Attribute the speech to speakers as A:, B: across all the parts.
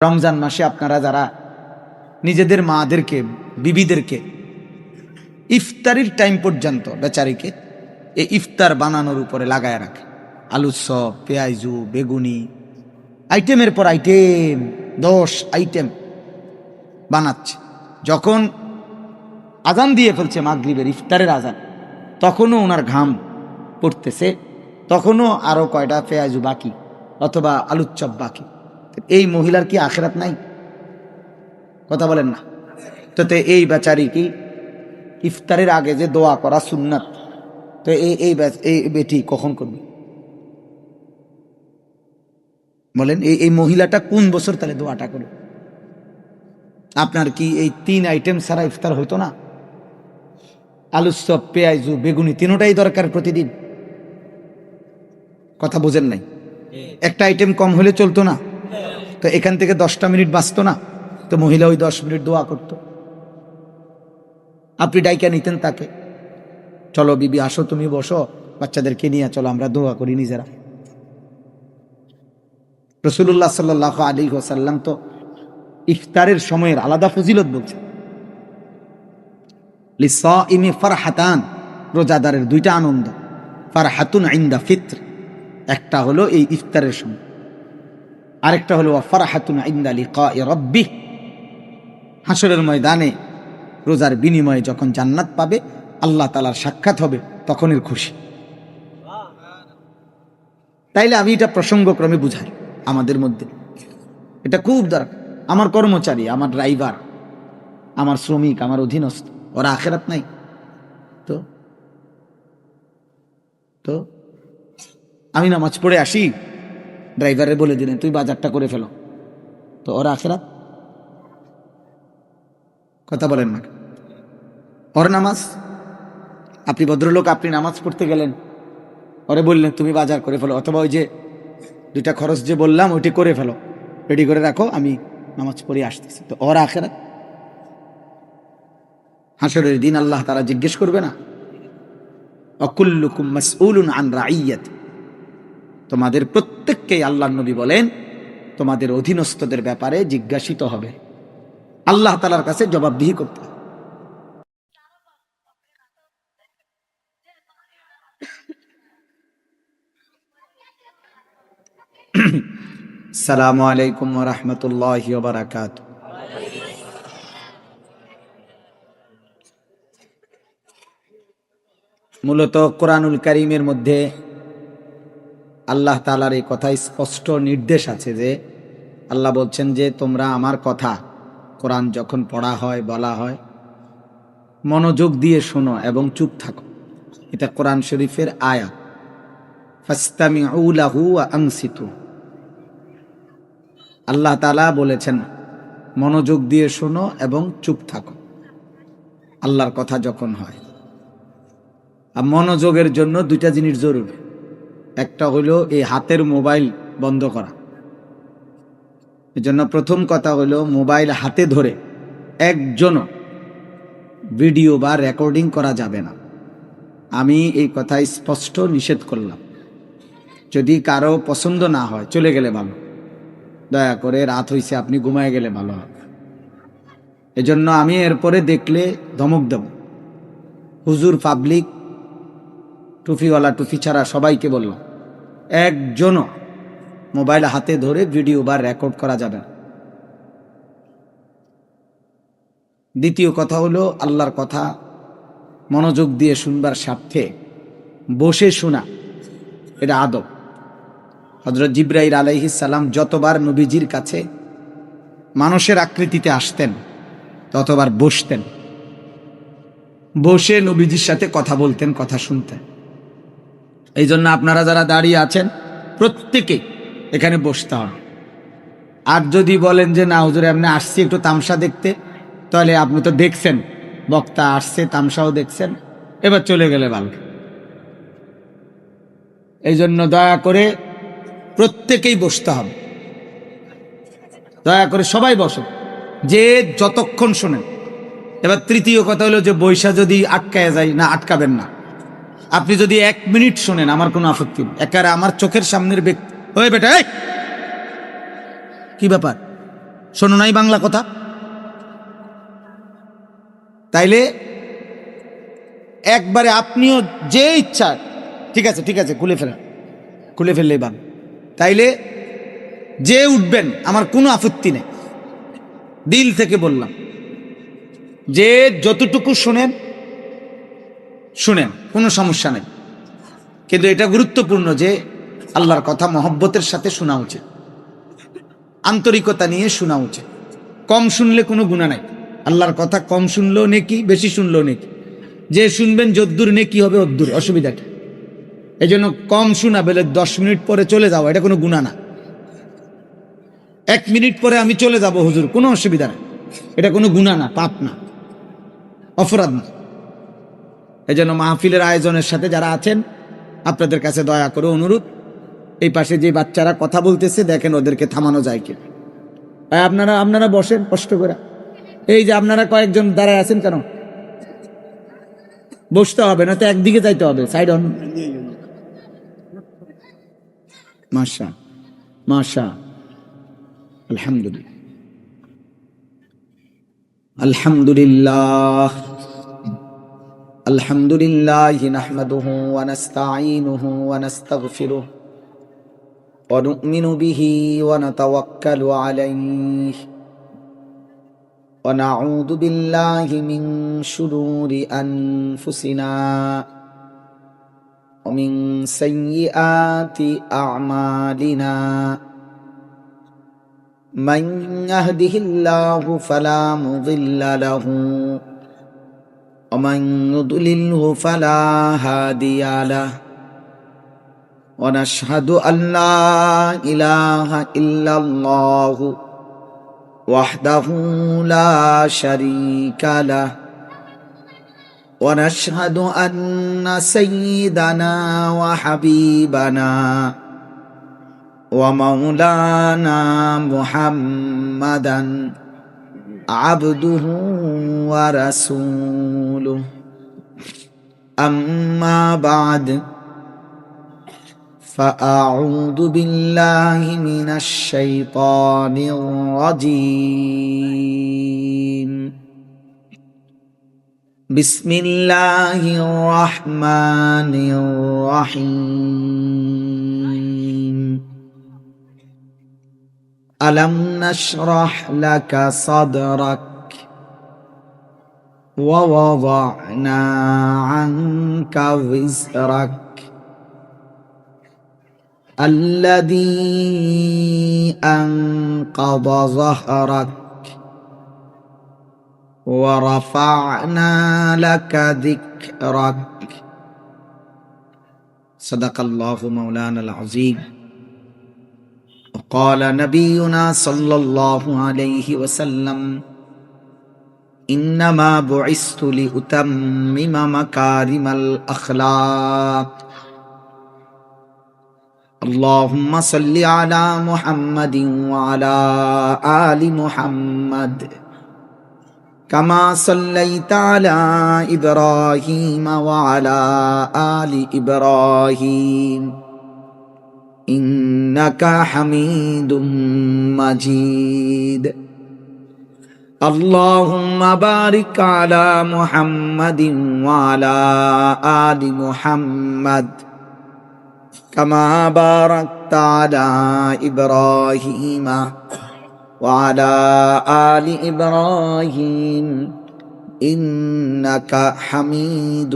A: রমজান মাসে আপনারা যারা নিজেদের মাদেরকে বিবিদেরকে ইফতারির টাইম পর্যন্ত বেচারিকে এই ইফতার বানানোর উপরে লাগায় রাখে, আলুর চপ, পেঁয়াজু, বেগুনি, আইটেমের পর আইটেম, 10 আইটেম বানাচ্ছে। যখন আজান দিয়ে ফেলছে মাগরিবের ইফতারের আজান, তখনও ওনার ঘাম পড়তেছে, তখনও আরো কয়টা পেঁয়াজু বাকি অথবা আলুর চপ বাকি। এই মহিলার কি আখিরাত নাই? কথা বলেন না তো। এই বেচারি কি ইফতারের আগে যে দোয়া করা সুন্নাত, তো এই বেটি কখন করবে বলেন? এই মহিলাটা কোন বছর তাহলে দোয়াটা করবে? আপনার কি এই 3 আইটেম ছাড়া ইফতার হইতো না? আলুর চপ, পেঁয়াজু, বেগুনি তিনোটাই দরকার প্রতিদিন। কথা বোঝেন নাই? একটা আইটেম কম হলে চলতো না? তো এখান থেকে 10টা মিনিট বাঁচতো না? তো মহিলা ওই 10 মিনিট দোয়া করতো, আপনি ডাইকা নিতেন তাকে, চলো বিবি আসো, তুমি বসো, বাচ্চাদেরকে নিয়ে চলো আমরা দোয়া করি নিজেরা। রাসূলুল্লাহ সাল্লাল্লাহু আলাইহি ওয়াসাল্লাম তো ইফতারের সময়ের আলাদা ফজিলত বলছেন। লিসাইমি ফারহাতান, রোজাদারের 2টা আনন্দ, ফারহাতুন ইনদা ফিত্র, একটা হলো এই ইফতারের সময়, আরেকটা হলো ফারহাতুন ইনদা লিকাই রাব্বিহ, হাসরের ময়দানে রোজার বিনিময়ে যখন জান্নাত পাবে, আল্লাহ তাআলার সাক্ষাৎ হবে, তখনের খুশি। তাইলে আমি এটা প্রসঙ্গক্রমে বুঝাই আমাদের মধ্যে, এটা খুব দরকার। আমার কর্মচারী, আমার ড্রাইভার, আমার শ্রমিক, আমার অধীনস্থ, ওরা আখিরাত নাই? তো তো আমি নামাজ পড়ে আসি, ড্রাইভারে বলে দিলেন তুই বাজারটা করে ফেলো, তো ওরা আখিরাত? কথা বলেন না। ওর নামাজ, আপনি ভদ্রলোক, আপনি নামাজ পড়তে গেলেন, ওরে বললেন তুমি বাজার করে ফেলো, অথবা ওই যে 2টা খরচ যে বললাম ওইটি করে ফেলো, রেডি করে রাখো, আমি নামাজ পড়ে আসতেছি, তো ওর আখিরাত? হাসরের দিন আল্লাহ তাআলা জিজ্ঞেস করবে না? অকুল্লুকুম মাসউলুন আন রাইয়াতি, তোমাদের প্রত্যেককেই আল্লাহর নবী বলেন তোমাদের অধীনস্থদের ব্যাপারে জিজ্ঞাসিত হবে, আল্লাহ তাআলার কাছে জবাবদিহি করতে হবে। আসসালামু আলাইকুম ওয়া রাহমাতুল্লাহি ওয়া বারাকাতুহু। মূলত কোরআনুল কারীমের মধ্যে আল্লাহ তাআলার এই কথাই স্পষ্ট নির্দেশ আছে যে আল্লাহ বলছেন যে তোমরা আমার কথা, কোরআন যখন পড়া হয়, বলা হয়, মনোযোগ দিয়ে শোনো এবং চুপ থাকো। এটা কোরআন শরীফের আয়াত, ফাসতামিউ লাহু ওয়া আনসিতু। আল্লাহ তাআলা বলেছেন মনোযোগ দিয়ে শোনো এবং চুপ থাকো আল্লাহর কথা যখন হয়। আর মনোযোগের জন্য 2টা জিনিস জরুরি, একটা হলো এই হাতের মোবাইল বন্ধ করা। এজন্য প্রথম কথা হলো মোবাইল হাতে ধরে একজনও ভিডিও বা রেকর্ডিং করা যাবে না। আমি এই কথা স্পষ্ট নিষেধ করলাম। যদি কারো পছন্দ না হয় চলে গেলে ভালো, দয়া করে, রাত হইছে, আপনি ঘুমায় গেলে ভালো হবে। এজন্য আমি এরপরে দেখলে ধমক দেব। হুজুর, পাবলিক, টুপিওয়ালা, টুপি ছাড়া সবাইকে বললাম, একজনও মোবাইল হাতে ধরে ভিডিও বা রেকর্ড করা যাবে না। দ্বিতীয় কথা হলো আল্লাহর কথা মনোযোগ দিয়ে শুনবার স্বার্থে বসে শোনা, এটা আদব। হযরত জিবরাইল আলাইহিস সালাম যতবার নবীজির কাছে মানুষের আকৃতিতে আসতেন ততবার বসতেন, বসে নবীজির সাথে কথা বলতেন, কথা শুনতেন। এই জন্য আপনারা যারা দাঁড়িয়ে আছেন প্রত্যেকে এখানে বসতে হবে। আর যদি বলেন যে না হুজুর এমনি আসছি একটু তামসা দেখতে, তাহলে আপনি তো দেখছেন বক্তা আসছে, তামসাও দেখছেন, এবার চলে গেলে ভালো। এই জন্য দয়া করে প্রত্যেকেই বসতে হবে, দয়া করে সবাই বসো, যে যতক্ষণ শোনেন। এবার তৃতীয় কথা হলো যে বৈশা যদি আটকায় যায়, না আটকাবেন না। আপনি যদি 1 মিনিট শোনেন আমার কোনো আপত্তি নেই। একারে আমার চোখের সামনের ব্যক্তি, ওই বেটা, কি ব্যাপার, শোনো নাই বাংলা কথা? তাইলে একবারে আপনিও যে ইচ্ছা, ঠিক আছে খুলে ফেললেই বান। তাইলে যে উঠবেন আমার কোনো আপত্তি নেই, দিল থেকে বললাম, যে যতটুকু শুনেন কোনো সমস্যা নেই, কিন্তু এটা গুরুত্বপূর্ণ যে আল্লাহর কথা মহব্বতের সাথে শোনা উচিত, আন্তরিকতা নিয়ে শোনা উচিত। কম শুনলে কোনো গুনাহ নাই। আল্লাহর কথা কম শুনলেও নেকি, বেশি শুনলেও নেকি। যে শুনবেন যদ্দুর নেকি হবে অদ্দুর, অসুবিধা কি? এই জন্য কম শোনা বলে 10 মিনিট পরে চলে যাওয়া, এটা কোনো গুনাহ না। 1 মিনিট পরে আমি চলে যাব হুজুর, কোনো অসুবিধা নেই, এটা কোনো গুনাহ না, পাপ না, অপরাধ না। এই জন্য মাহফিলের আয়োজনের সাথে যারা আছেন, আপনাদের কাছে দয়া করে অনুরোধ, এই পাশে যে বাচ্চারা কথা বলতেছে দেখেন ওদেরকে থামানো যায় কি। আপনারা বসেন কষ্ট করে। এই যে আপনারা কয়েকজন দাঁড়ায় আছেন কেন? বসতে হবে না তো, একদিকে যাইতে হবে, সাইড অন। মাশা মাশা, আলহামদুলিল্লাহ আলহামদুলিল্লাহ আলহামদুলিল্লাহ নাহমাদুহু ওয়া নাস্তাঈনুহু ওয়া নাস্তাগফিরুহু ওয়া নু'মিনু বিহি ওয়া নাতাওয়াক্কালু আলাইহি ওয়া নাউযু বিল্লাহি মিন শুরুরি আনফুসিনা ওয়া মিন সাইয়্যিআতি আ'মালিনা। মান ইয়াহদিহিল্লাহু ফালা মুযিল্লা লাহু ওয়া মান ইউদ্লিলহু ফালা হাদিয়া লাহু। ওয়া নাশহাদু আন লা ইলাহা ইল্লাল্লাহু ওয়াহদাহু লা শারীকা লাহু ওয়া নাশহাদু আন্না সাইয়্যিদানা ওয়া হাবিবানা ওয়া মাওলানা মুহাম্মাদান আবদুহু ওয়া রাসূলুহু। আম্মা বা'দ, فأعوذ بالله من الشيطان الرجيم. بسم الله الرحمن الرحيم. ألم نشرح لك صدرك ووضعنا عنك وزرك الذي أنقض ظهرك ورفعنا لك ذكرك. صدق الله مولانا العظيم. وقال نبينا صلى الله عليه وسلم إنما بعثت لأتمم مكارم الأخلاق. اللهم صل على محمد وعلى آل محمد كما صليت على إبراهيم وعلى آل إبراهيم إنك حميد مجيد. اللهم بارك على محمد وعلى آل محمد كما باركت على إبراهيم وعلى آل إبراهيم إنك حميد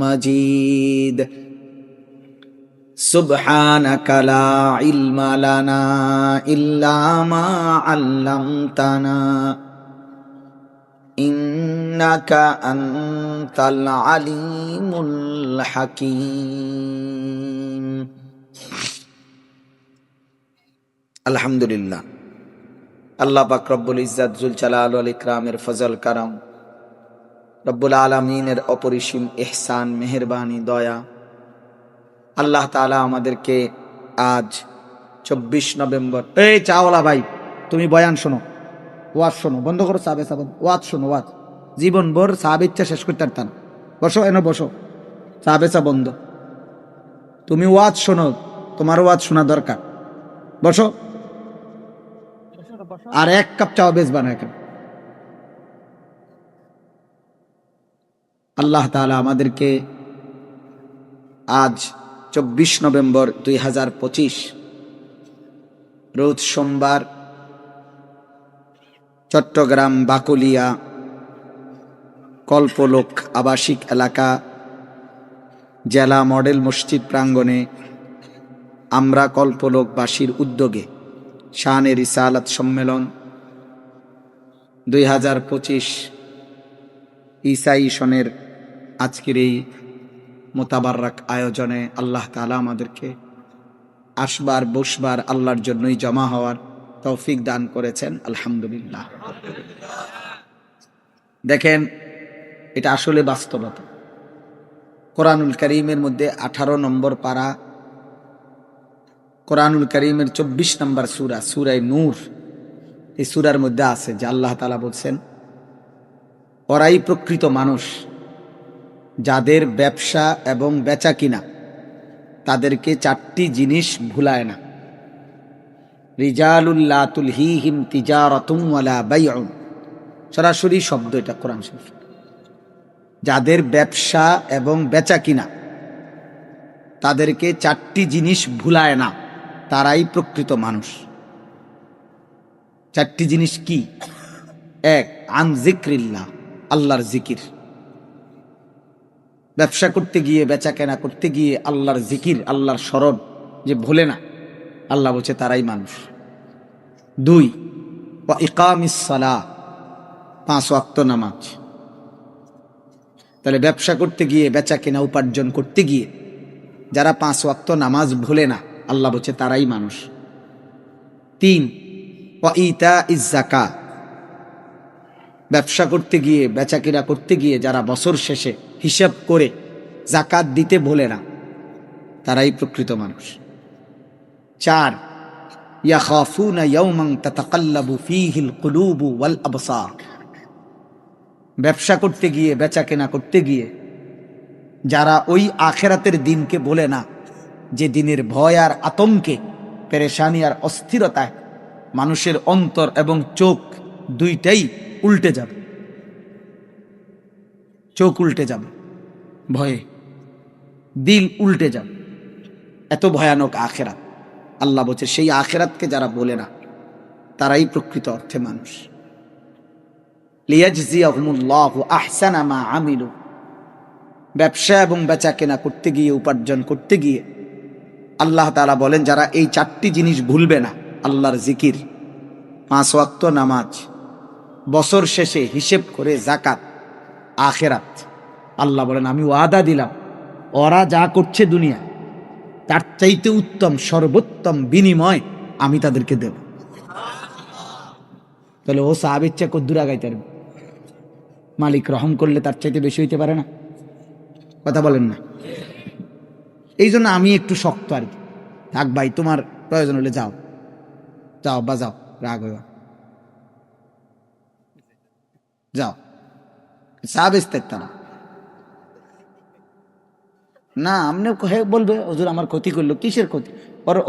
A: مجيد. سبحانك لا علم لنا إلا ما علمتنا إنك أنت العليم الحكيم. আলহামদুলিল্লাহ, আল্লাহ পাক রব্বুল ইজ্জাত জুল জালাল ওয়াল ইকরামের ফজল কারাম, রব্বুল আলামিনের অপরিসীম ইহসান, মেহেরবানি, দয়া, আল্লাহ তাআলা আমাদেরকে আজ 24 নভেম্বর, এই চাওয়ালা ভাই তুমি বয়ান শোনো, ওয়াজ শোনো, বন্ধ করো সাবে সাবন, ওয়াজ শোনো, ওয়াজ জীবন ভর সাহাবে ইচ্ছা শেষ করতে পারতাম। বসো, এনে বসো, সাবে সা বন্ধ, তুমি ওয়াজ শোনো, তোমার ওয়াজ শোনা দরকার। বসো, আর 1 কাপ চাও বেচবা না কেন? আল্লাহ তাআলা আমাদেরকে আজ 24 নভেম্বর 2025 রোজ সোমবার চট্টগ্রাম বাকলিয়া কল্পলোক আবাসিক এলাকা জেলা মডেল মসজিদ প্রাঙ্গণে আমরা কল্পলোকবাসীর উদ্যোগে শানে রিসালাত সম্মেলন 2025 ঈসাই সনের আজকের এই মোতাবারক আয়োজনে আল্লাহ তাআলা আমাদেরকে আসবার বসবার আল্লাহর জন্যই জমা হওয়ার তৌফিক দান করেছেন, আলহামদুলিল্লাহ। দেখেন, এটা আসলে বাস্তবতা। কোরআনুল কারীমের মধ্যে 18 নম্বর পারা, কোরআনুল কারীমের 24 নম্বর সূরা, সূরা নূর, এই সূরার মধ্যে আছে যে আল্লাহ তাআলা বলছেন, ওরাই প্রকৃত মানুষ যাদের ব্যবসা এবং বেচা কিনা তাদেরকে 4টি জিনিস ভুলায় না। রিজালুল লা তুলহিহিম তিজারাতুন ওয়ালা বাইউন, সরাসরি শব্দ এটা কোরআন শরীফ। যাদের ব্যবসা এবং বেচা কিনা তাদেরকে 4টি জিনিস ভুলায় না, তারাই প্রকৃত মানুষ। 4টি জিনিস কি? 1, আন যিকরিল্লাহ, আল্লাহর জিকির। ব্যবসা করতে গিয়ে, বেচা কেনা করতে গিয়ে আল্লাহর জিকির, আল্লাহর স্মরণ যে ভুলে না, আল্লাহ বলছে তারাই মানুষ। 2, ওয়া ইকামিস সালাহ, 5 ওয়াক্ত নামাজ। তাহলে ব্যবসা করতে গিয়ে, বেচা কেনা উপার্জন করতে গিয়ে যারা 5 ওয়াক্ত নামাজ ভুলে না, আল্লাহ বলছে তারাই মানুষ। 3, ওয়া ইতাইজ যাকাত, ব্যবসা করতে গিয়ে, বেচা কেনা করতে গিয়ে যারা বছর শেষে হিসাব করে যাকাত দিতে ভোলে না, তারাই প্রকৃত মানুষ। 4, ইয়াখাফুনা ইয়াওমান তাতাকাল্লাবু ফীহিল কুলুবু ওয়াল আবসার, ব্যবসা করতে গিয়ে, বেচা কেনা করতে গিয়ে যারা ওই আখেরাতের দিনকে বলে না, যে দিনের ভয় আর আতঙ্কে, পেরেশানি আর অস্থিরতায় মানুষের অন্তর এবং চোখ দুইটাই উল্টে যাবে, চোখ উল্টে যাবে ভয়ে, দিল উল্টে যাবে, এত ভয়ানক আখেরাত। আল্লাহ বলছে সেই আখেরাতকে যারা বলে না, তারাই প্রকৃত অর্থে মানুষ। লিয়াজজিয়াহুমুল্লাহু আহসানা মা আমিলু, ব্যবসা এবং বেচা কেনা করতে গিয়ে, উপার্জন করতে গিয়ে আল্লাহ তাআলা বলেন যারা এই 4টি জিনিস ভুলবে না, আল্লাহর জিকির, 5 ওয়াক্ত নামাজ, বছর শেষে হিসেব করে যাকাত, আখেরাত, আল্লাহ বলেন আমি ওয়াদা দিলাম ওরা যা করছে দুনিয়া তার চাইতে উত্তম, সর্বোত্তম বিনিময় আমি তাদেরকে দেব। তাহলে ও সাহাবীর চেয়ে কদ্দুর আগাইতে পারবে? মালিক রহম করলে তার চাইতে বেশি হইতে পারে না? কথা বলেন না? এই জন্য আমি একটু শক্ত আর কি। থাক ভাই, তোমার প্রয়োজন হলে যাও, যাও বা যাও, রাগ হইবা, যাও। সাহাবেস্তের তারা না, আপনি বলবে হুজুর আমার ক্ষতি করলো, কিসের ক্ষতি?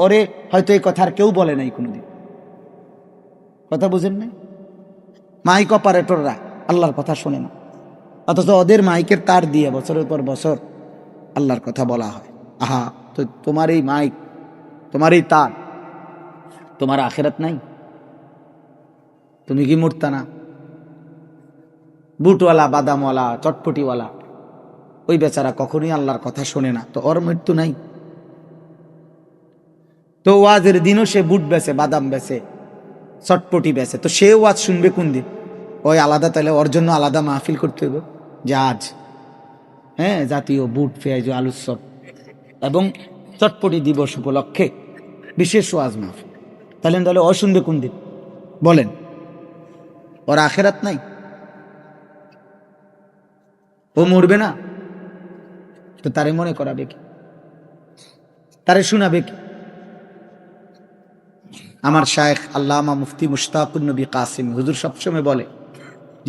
A: ওরে হয়তো এই কথা আর কেউ বলে নাই কোনোদিন, কথা বুঝেন নাই? মাইক অপারেটররা আল্লাহর কথা শোনে না, অথচ ওদের মাইকের তার দিয়ে বছরের পর বছর আল্লাহর কথা বলা হয়। আহা, তো তোমার এই মাইক, তোমার এই তার, তোমার আখেরাত নাই? তুমি কি মরতা না? বুটওয়ালা, বাদামওয়ালা, চটপটিওয়ালা, ওই বেচারা কখনোই আল্লাহর কথা শোনে না, তো ওর মৃত্যু নাই? তো ওয়াজের দিনও সে বুট বেচে, বাদাম বেচে, চটপটি বেচে, তো সে ওয়াজ শুনবে কোন দিন? ওই আলাদা, তাহলে ওর জন্য আলাদা মাহফিল করতে হবে যে আজ জাতীয় বুট, পেঁয়াজ, আলুর চপ এবং চটপটি দিবস উপলক্ষে বিশেষ ওয়াজ মাহফিল। তাহলে ও শুনবে কোন দিন? বলেন, ওর আখেরাত নাই? ও মরবে না? তো তারে মনে করাবে কি? তারে শোনাবে কি? আমার শায়েখ আল্লামা মুফতি মুশতাকুন নবী কাসিম হুজুর সবসময় বলে,